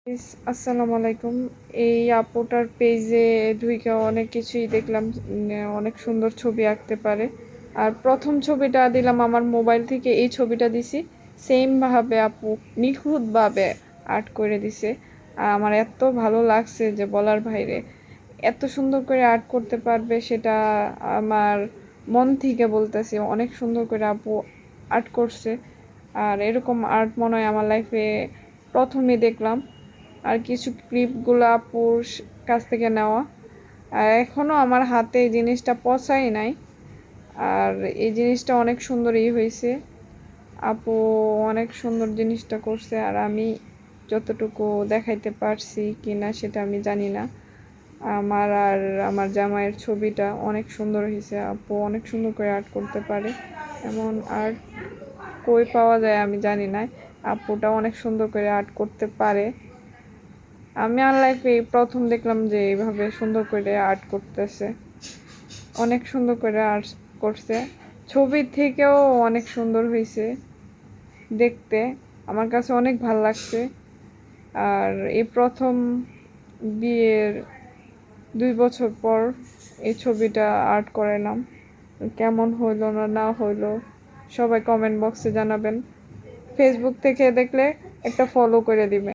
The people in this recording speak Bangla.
আসসালামু আলাইকুম। এই আপুটার পেজে ঢুইকা অনেক কিছুই দেখলাম। অনেক সুন্দর ছবি আঁকতে পারে। আর ১ম ছবিটা দিলাম আমার মোবাইল থেকে, এই ছবিটা দিছি। সেম ভাবে আপু নিখুঁতভাবে আর্ট করে দিছে। আর আমার এত ভালো লাগছে যে বলার বাইরে। এত সুন্দর করে আর্ট করতে পারবে সেটা আমার মন থেকে বলতেছি। অনেক সুন্দর করে আপু আর্ট করছে। আর এরকম আর্ট মনে হয় আমার লাইফে ১ম-ই দেখলাম। আর কিছু ক্লিপগুলো আপুর কাছ থেকে নেওয়া। আর এখনও আমার হাতে এই জিনিসটা পচাই নাই। আর এই জিনিসটা অনেক সুন্দরই হয়েছে। আপু অনেক সুন্দর জিনিসটা করছে। আর আমি যতটুকু দেখাইতে পারছি কিনা সেটা আমি জানি না। আমার আর আমার জামাইয়ের ছবিটা অনেক সুন্দর হয়েছে। আপু অনেক সুন্দর করে আর্ট করতে পারে। এমন আর্ট কই পাওয়া যায় আমি জানি না। আপুটা অনেক সুন্দর করে আর্ট করতে পারে। আমি আমার লাইফে ১ম দেখলাম যে এইভাবে সুন্দর করে আর্ট করতেছে। অনেক সুন্দর করে আর্ট করছে। ছবির থেকেও অনেক সুন্দর হয়েছে দেখতে। আমার কাছে অনেক ভাল লাগছে। আর এই ১ম বিয়ের ২ বছর পর এই ছবিটা আর্ট করাইলাম। কেমন হইলো না হইলো সবাই কমেন্ট বক্সে জানাবেন। ফেসবুক থেকে দেখলে একটা ফলো করে দিবেন।